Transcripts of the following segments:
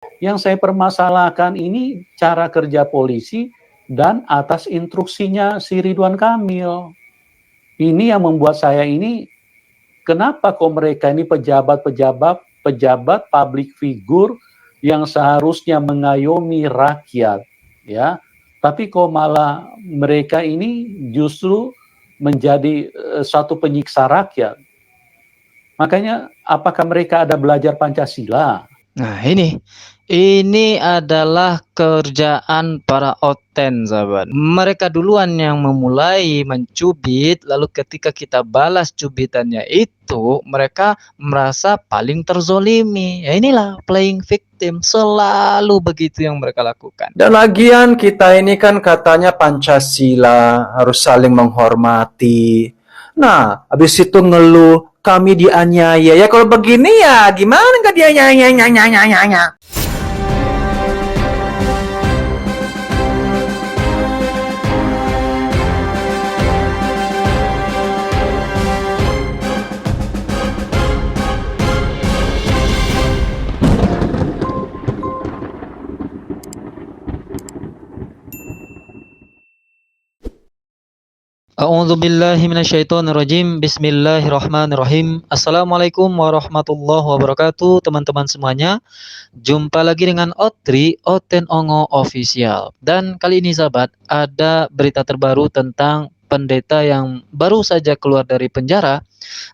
Yang saya permasalahkan ini cara kerja polisi dan atas instruksinya si Ridwan Kamil. Ini yang membuat saya ini, kenapa kok mereka ini pejabat public figure yang seharusnya mengayomi rakyat, ya, tapi kok malah mereka ini justru menjadi satu penyiksa rakyat. Makanya apakah mereka ada belajar Pancasila? Nah, ini adalah kerjaan para oten, sahabat. Mereka duluan yang memulai mencubit, lalu ketika kita balas cubitannya itu, mereka merasa paling terzolimi. Ya inilah playing victim, selalu begitu yang mereka lakukan. Dan lagian kita ini kan katanya Pancasila, harus saling menghormati. Nah, habis itu ngeluh, kami dianiaya. Ya kalau begini ya gimana nggak dianiaya? A'udzubillahi minasyaitonirrajim. Bismillahirrahmanirrahim. Assalamualaikum warahmatullahi wabarakatuh, teman-teman semuanya. Jumpa lagi dengan Otri Oten Ongo Official. Dan kali ini sahabat, ada berita terbaru tentang pendeta yang baru saja keluar dari penjara,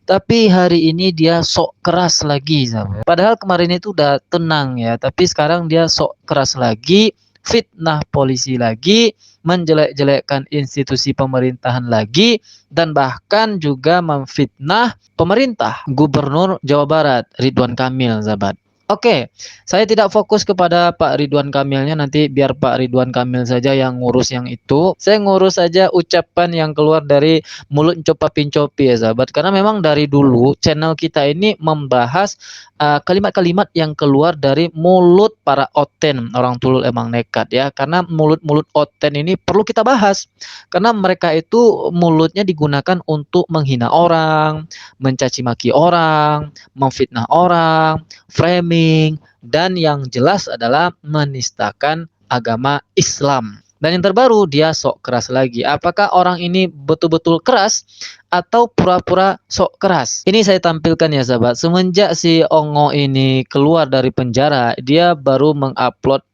tapi hari ini dia sok keras lagi sahabat. Padahal kemarin itu udah tenang ya, tapi sekarang dia sok keras lagi, fitnah polisi lagi, menjelek-jelekkan institusi pemerintahan lagi, dan bahkan juga memfitnah pemerintah Gubernur Jawa Barat Ridwan Kamil, sahabat. Oke, saya tidak fokus kepada Pak Ridwan Kamilnya, nanti biar Pak Ridwan Kamil saja yang ngurus yang itu. Saya ngurus saja ucapan yang keluar dari mulut Copa-Pincopi ya sahabat. Karena memang dari dulu channel kita ini membahas kalimat-kalimat yang keluar dari mulut para oten. Orang Tulul emang nekat ya. Karena mulut-mulut oten ini perlu kita bahas. Karena mereka itu mulutnya digunakan untuk menghina orang, mencaci maki orang, memfitnah orang, framing, dan yang jelas adalah menistakan agama Islam. Dan yang terbaru, dia sok keras lagi. Apakah orang ini betul-betul keras atau pura-pura sok keras? Ini saya tampilkan ya sahabat. Semenjak si Ongo ini keluar dari penjara, dia baru mengupload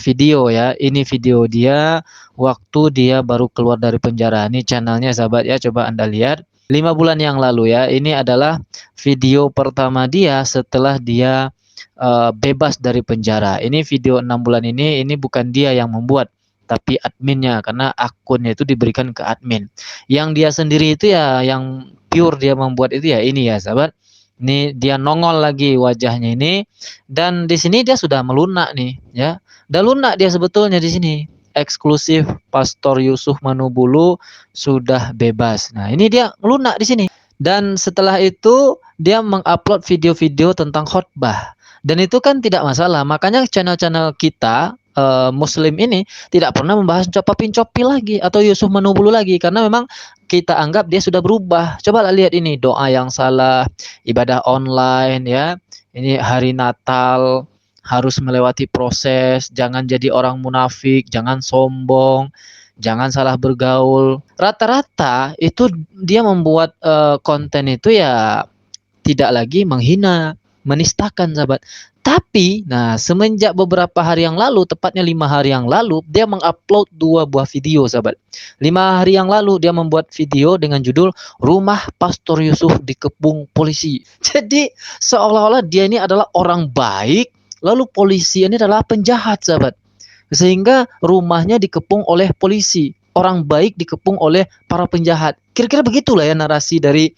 video ya. Ini video dia waktu dia baru keluar dari penjara. Ini channelnya sahabat ya, coba Anda lihat. 5 bulan yang lalu ya, ini adalah video pertama dia setelah dia bebas dari penjara. Ini video 6 bulan ini bukan dia yang membuat, tapi adminnya, karena akunnya itu diberikan ke admin. Yang dia sendiri itu ya, yang pure dia membuat itu ya ini ya sahabat. Ini dia nongol lagi wajahnya ini, dan di sini dia sudah melunak nih ya. Udah lunak dia sebetulnya di sini. Eksklusif Pastor Yusuf Manubulu sudah bebas. Nah, ini dia lunak di sini. Dan setelah itu dia mengupload video-video tentang khotbah. Dan itu kan tidak masalah. Makanya channel-channel kita Muslim ini tidak pernah membahas Copa-Pincopi lagi atau Yusuf Manubulu lagi, karena memang kita anggap dia sudah berubah. Coba lihat ini, doa yang salah, ibadah online ya. Ini hari Natal harus melewati proses, jangan jadi orang munafik, jangan sombong, jangan salah bergaul. Rata-rata itu dia membuat konten itu ya tidak lagi menghina, menistakan sahabat. Tapi, nah semenjak beberapa hari yang lalu, tepatnya 5 hari yang lalu, dia mengupload 2 buah video sahabat. 5 hari yang lalu dia membuat video dengan judul Rumah Pastor Yusuf dikepung polisi. Jadi seolah-olah dia ini adalah orang baik, lalu polisi ini adalah penjahat sahabat. Sehingga rumahnya dikepung oleh polisi. Orang baik dikepung oleh para penjahat. Kira-kira begitulah ya narasi dari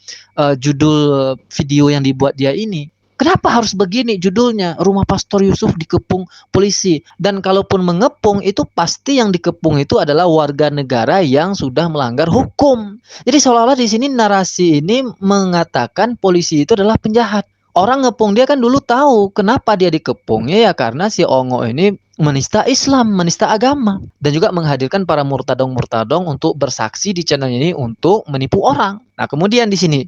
judul video yang dibuat dia ini. Kenapa harus begini judulnya? Rumah Pastor Yusuf dikepung polisi. Dan kalaupun mengepung, itu pasti yang dikepung itu adalah warga negara yang sudah melanggar hukum. Jadi seolah-olah di sini narasi ini mengatakan polisi itu adalah penjahat. Orang ngepung dia kan dulu tahu kenapa dia dikepungnya ya karena si Ongo ini menista Islam, menista agama, dan juga menghadirkan para murtadong-murtadong untuk bersaksi di channel ini untuk menipu orang. Nah, kemudian di sini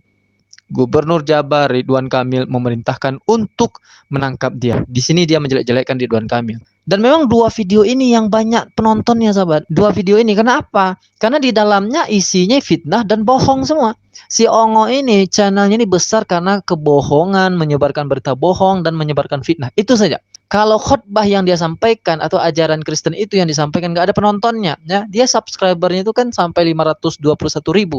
Gubernur Jabar Ridwan Kamil memerintahkan untuk menangkap dia. Di sini dia menjelek-jelekkan Ridwan Kamil. Dan memang dua video ini yang banyak penontonnya, sahabat. Dua video ini kenapa? Karena di dalamnya isinya fitnah dan bohong semua. Si Ongo ini channelnya ini besar karena kebohongan, menyebarkan berita bohong dan menyebarkan fitnah. Itu saja. Kalau khotbah yang dia sampaikan atau ajaran Kristen itu yang disampaikan nggak ada penontonnya, ya dia subscribernya itu kan sampai 521.000,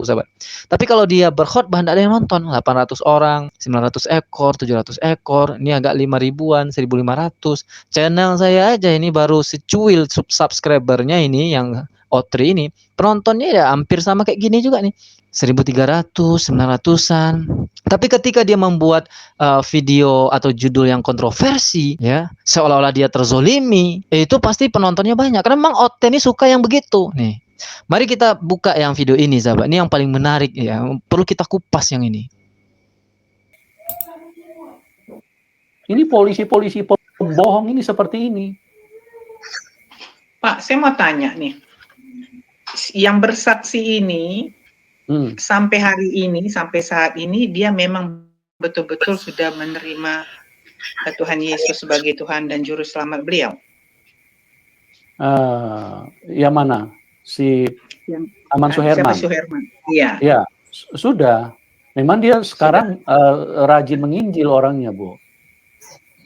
sahabat. Tapi kalau dia berkhotbah nggak ada yang nonton, 800 orang, 900 ekor, 700 ekor, ini agak 5 ribuan, 1.500. Channel saya aja ini baru secuil subscribernya ini yang Otri ini, penontonnya ya hampir sama kayak gini juga nih. 1.300, 900-an. Tapi ketika dia membuat video atau judul yang kontroversi, ya seolah-olah dia terzolimi, itu pasti penontonnya banyak. Karena memang Ote ini suka yang begitu. Nih, mari kita buka yang video ini, sahabat. Ini yang paling menarik ya. Perlu kita kupas yang ini. Ini polisi-polisi pembohong ini seperti ini. Pak, saya mau tanya nih, yang bersaksi ini sampai hari ini, sampai saat ini dia memang betul-betul sudah menerima Tuhan Yesus sebagai Tuhan dan Juru Selamat beliau? Yang mana? Si Yang Aman Suherman? Suherman. Iya. Ya, sudah. Memang dia sekarang rajin menginjil orangnya, Bu.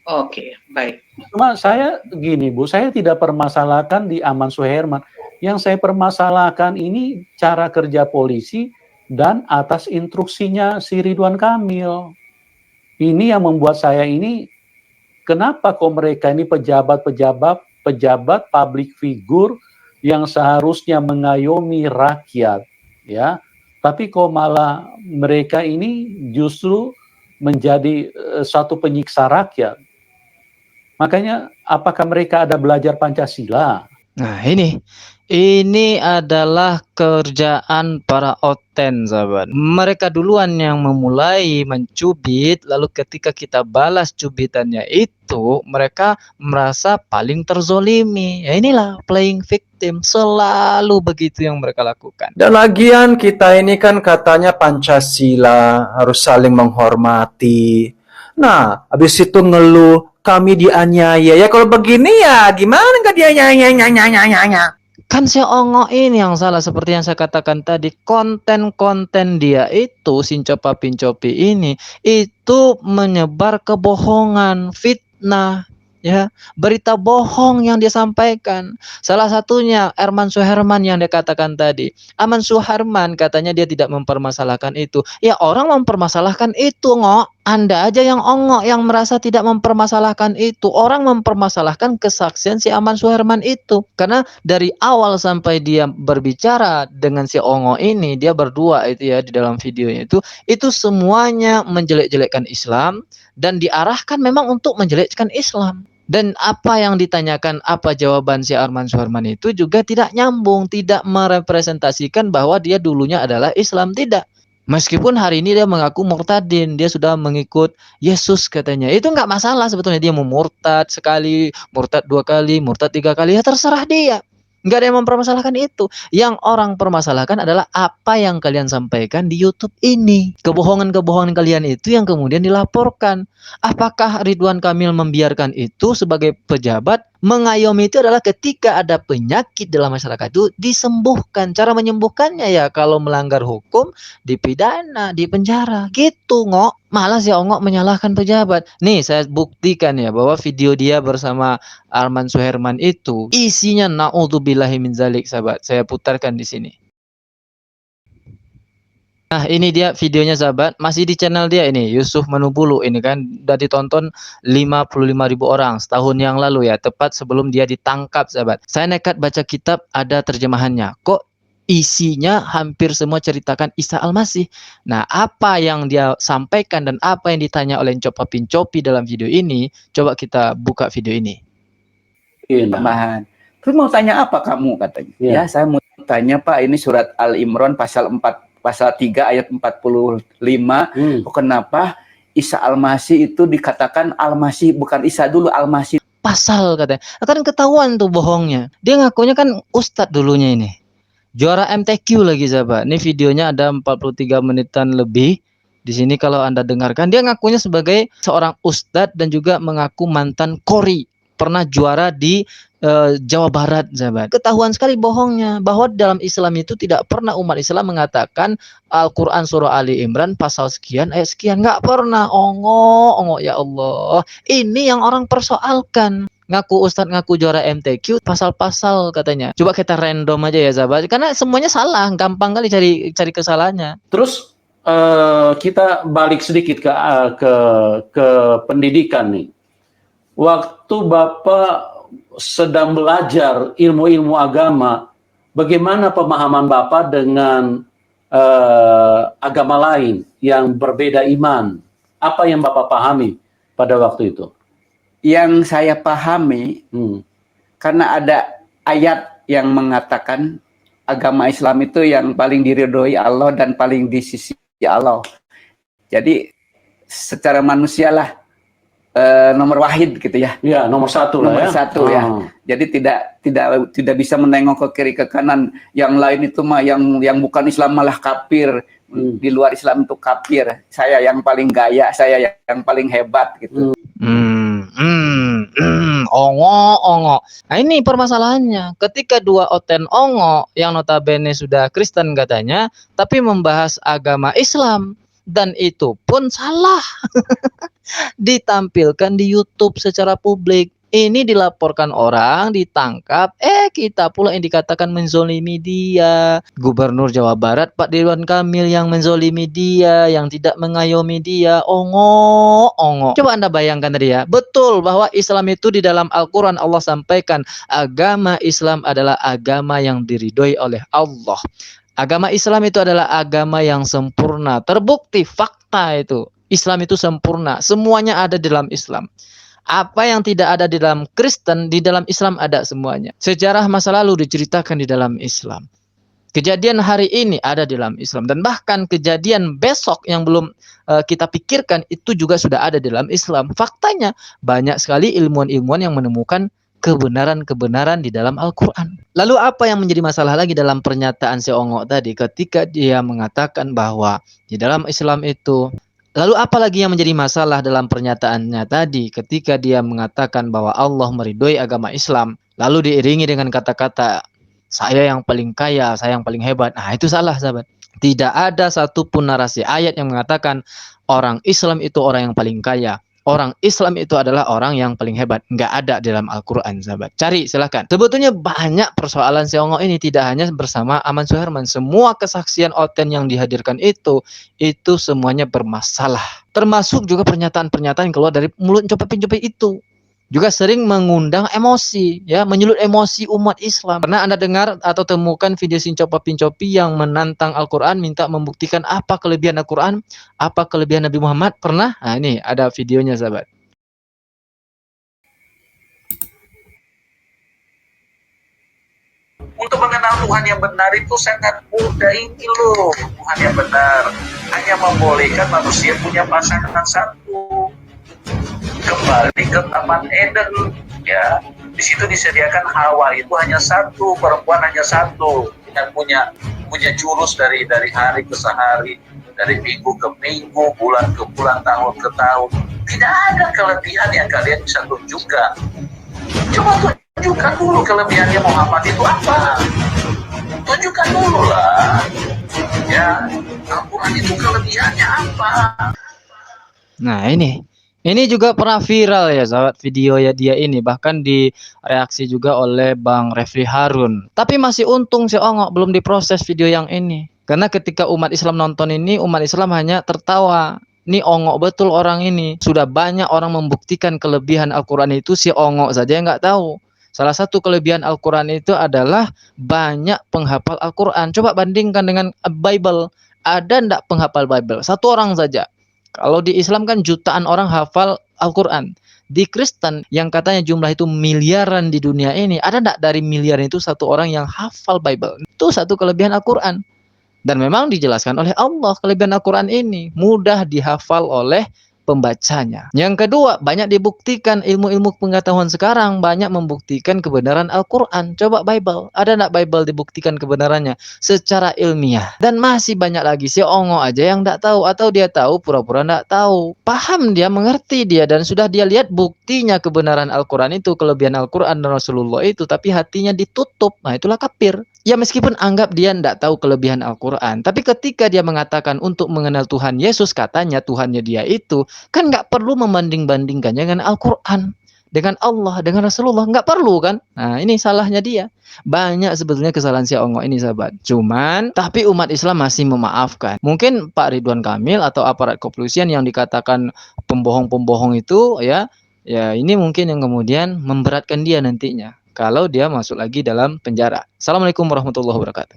Oke, baik. Cuma saya gini, Bu, saya tidak permasalahkan di Aman Suherman. Yang saya permasalahkan ini cara kerja polisi dan atas instruksinya si Ridwan Kamil. Ini yang membuat saya ini, kenapa kok mereka ini pejabat public figure yang seharusnya mengayomi rakyat, ya, tapi kok malah mereka ini justru menjadi satu penyiksa rakyat. Makanya apakah mereka ada belajar Pancasila? Nah, ini adalah kerjaan para oten, sahabat. Mereka duluan yang memulai mencubit, lalu ketika kita balas cubitannya itu, mereka merasa paling terzolimi. Ya inilah playing victim, selalu begitu yang mereka lakukan. Dan lagian kita ini kan katanya Pancasila, harus saling menghormati. Nah, habis itu ngeluh, kami dianiaya. Ya kalau begini ya gimana nggak dianiaya? Kan si Ongo ini yang salah, seperti yang saya katakan tadi. Konten-konten dia itu, Sincopa Pincopi ini, itu menyebar kebohongan, fitnah, ya, berita bohong yang dia sampaikan. Salah satunya Herman Suherman yang dia katakan tadi. Aman Suherman katanya dia tidak mempermasalahkan itu. Ya orang mempermasalahkan itu, Ngo. Anda aja yang ongok yang merasa tidak mempermasalahkan itu. Orang mempermasalahkan kesaksian si Aman Suherman itu. Karena dari awal sampai dia berbicara dengan si Ongo ini, dia berdua itu ya di dalam videonya itu semuanya menjelek-jelekkan Islam dan diarahkan memang untuk menjelekkan Islam. Dan apa yang ditanyakan, apa jawaban si Arman Suherman itu juga tidak nyambung, tidak merepresentasikan bahwa dia dulunya adalah Islam, tidak. Meskipun hari ini dia mengaku murtadin, dia sudah mengikut Yesus katanya. Itu nggak masalah sebetulnya, dia mau murtad sekali, murtad 2 kali, murtad 3 kali, ya terserah dia. Nggak ada yang mempermasalahkan itu. Yang orang permasalahkan adalah apa yang kalian sampaikan di YouTube ini. Kebohongan-kebohongan kalian itu yang kemudian dilaporkan. Apakah Ridwan Kamil membiarkan itu sebagai pejabat? Mengayomi itu adalah ketika ada penyakit dalam masyarakat itu disembuhkan. Cara menyembuhkannya ya kalau melanggar hukum dipidana, dipenjara. Gitu, Ngok. Malah si Ongok menyalahkan pejabat. Nih saya buktikan ya bahwa video dia bersama Arman Suherman itu isinya naudzubillahi min zalik, sahabat. Saya putarkan di sini. Nah, ini dia videonya, sahabat. Masih di channel dia ini, Yusuf Manubulu ini kan udah ditonton 55.000 orang setahun yang lalu ya, tepat sebelum dia ditangkap, sahabat. Saya nekat baca kitab, ada terjemahannya. Kok isinya hampir semua ceritakan Isa Al-Masih. Nah, apa yang dia sampaikan dan apa yang ditanya oleh Copa Pincopi dalam video ini, coba kita buka video ini. Tambahan. Terus mau tanya apa kamu katanya? Ya. Ya, saya mau tanya Pak, ini surat Al-Imran pasal 3 ayat 45. Kenapa Isa Al-Masih itu dikatakan Al-Masih, bukan Isa dulu, Al-Masih. Pasal katanya. Kan ketahuan tuh bohongnya. Dia ngakunya kan ustadz dulunya ini. Juara MTQ lagi, sahabat. Ini videonya ada 43 menitan lebih. Di sini kalau Anda dengarkan, dia ngakunya sebagai seorang ustadz dan juga mengaku mantan kori, pernah juara di Jawa Barat, sahabat. Ketahuan sekali bohongnya, bahwa dalam Islam itu tidak pernah umat Islam mengatakan Al-Quran surah Ali Imran pasal sekian ayat sekian, nggak pernah. Ongo, ya Allah. Ini yang orang persoalkan. Ngaku ustadz, ngaku juara MTQ, pasal-pasal katanya. Coba kita random aja ya, sahabat, karena semuanya salah, gampang kali cari kesalahannya. Terus kita balik sedikit ke pendidikan nih. Waktu Bapak sedang belajar ilmu-ilmu agama, bagaimana pemahaman Bapak dengan agama lain yang berbeda iman? Apa yang Bapak pahami pada waktu itu? Yang saya pahami, karena ada ayat yang mengatakan agama Islam itu yang paling diridhoi Allah dan paling di sisi Allah. Jadi secara manusialah nomor wahid gitu ya. Ya, nomor satu lah ya. Nomor satu ya. Jadi tidak bisa menengok ke kiri ke kanan. Yang lain itu mah yang bukan Islam malah kafir. Di luar Islam itu kafir. Saya yang paling gaya, saya yang paling hebat gitu. Ongo. Nah, ini permasalahannya. Ketika dua oten ongo yang notabene sudah Kristen katanya, tapi membahas agama Islam, dan itu pun salah. Ditampilkan di YouTube secara publik. Ini dilaporkan orang, ditangkap, kita pula yang dikatakan menzolimi dia. Gubernur Jawa Barat Pak Ridwan Kamil yang menzolimi dia, yang tidak mengayomi dia. Ongo. Coba Anda bayangkan tadi ya. Betul bahwa Islam itu di dalam Al-Quran Allah sampaikan, agama Islam adalah agama yang diridhoi oleh Allah. Agama Islam itu adalah agama yang sempurna. Terbukti fakta itu. Islam itu sempurna. Semuanya ada di dalam Islam. Apa yang tidak ada di dalam Kristen, di dalam Islam ada semuanya. Sejarah masa lalu diceritakan di dalam Islam. Kejadian hari ini ada di dalam Islam. Dan bahkan kejadian besok yang belum kita pikirkan itu juga sudah ada di dalam Islam. Faktanya banyak sekali ilmuwan-ilmuwan yang menemukan kebenaran-kebenaran di dalam Al-Quran. Lalu apa yang menjadi masalah lagi dalam pernyataan si Ongo tadi ketika dia mengatakan bahwa di dalam Islam itu, lalu apa lagi yang menjadi masalah dalam pernyataannya tadi ketika dia mengatakan bahwa Allah meridhoi agama Islam, lalu diiringi dengan kata-kata saya yang paling kaya, saya yang paling hebat. Nah, itu salah, sahabat. Tidak ada satupun narasi ayat yang mengatakan orang Islam itu orang yang paling kaya. Orang Islam itu adalah orang yang paling hebat. Nggak ada di dalam Al-Quran, sahabat. Cari, silahkan. Sebetulnya banyak persoalan si Ongo ini, tidak hanya bersama Aman Suherman. Semua kesaksian Oten yang dihadirkan itu semuanya bermasalah. Termasuk juga pernyataan-pernyataan yang keluar dari mulut Copapi itu. Juga sering mengundang emosi, ya, menyulut emosi umat Islam. Pernah Anda dengar atau temukan video si Copapi yang menantang Al-Quran, minta membuktikan apa kelebihan Al-Quran, apa kelebihan Nabi Muhammad? Pernah? Nah, ini ada videonya, sahabat. Untuk mengenal Tuhan yang benar itu sangat mudah ini loh. Tuhan yang benar hanya membolehkan manusia punya pasangan satu. Kembali ke Taman Eden, ya, di situ disediakan Hawa itu hanya satu, perempuan hanya satu, yang punya jurus dari hari ke hari, dari minggu ke minggu, bulan ke bulan, tahun ke tahun. Tidak ada kelebihan yang kalian bisa tunjukkan. Coba tunjukkan dulu kelebihannya Muhammad itu apa? Tunjukkan dulu lah, ya, Al-Quran itu kelebihannya apa? Nah, ini juga pernah viral ya, sahabat, video ya dia ini. Bahkan direaksi juga oleh Bang Refli Harun. Tapi masih untung si Ongo belum diproses video yang ini. Karena ketika umat Islam nonton ini, umat Islam hanya tertawa. Ini Ongo betul orang ini. Sudah banyak orang membuktikan kelebihan Al-Quran itu, si Ongo saja yang nggak tahu. Salah satu kelebihan Al-Quran itu adalah banyak penghafal Al-Quran. Coba bandingkan dengan Bible. Ada ndak penghafal Bible? Satu orang saja. Kalau di Islam kan jutaan orang hafal Al-Quran. Di Kristen yang katanya jumlah itu miliaran di dunia ini, ada enggak dari miliar itu satu orang yang hafal Bible? Itu satu kelebihan Al-Quran. Dan memang dijelaskan oleh Allah kelebihan Al-Quran ini mudah dihafal oleh pembacanya. Yang kedua, banyak dibuktikan ilmu-ilmu pengetahuan sekarang banyak membuktikan kebenaran Al-Quran. Coba Bible, ada nggak Bible dibuktikan kebenarannya secara ilmiah? Dan masih banyak lagi si ongo aja yang nggak tahu, atau dia tahu pura-pura nggak tahu. Paham dia, mengerti dia, dan sudah dia lihat buktinya kebenaran Al-Quran itu, kelebihan Al-Quran dan Rasulullah itu, tapi hatinya ditutup. Nah, itulah kafir. Ya meskipun anggap dia tidak tahu kelebihan Al-Quran, tapi ketika dia mengatakan untuk mengenal Tuhan Yesus, katanya Tuhannya dia itu, kan nggak perlu membanding-bandingkannya dengan Al-Quran, dengan Allah, dengan Rasulullah, nggak perlu kan? Nah, ini salahnya dia. Banyak sebetulnya kesalahan si ongo ini, sahabat. Cuman, tapi umat Islam masih memaafkan. Mungkin Pak Ridwan Kamil atau aparat kepolisian yang dikatakan pembohong-pembohong itu, ya ini mungkin yang kemudian memberatkan dia nantinya kalau dia masuk lagi dalam penjara. Assalamualaikum warahmatullahi wabarakatuh.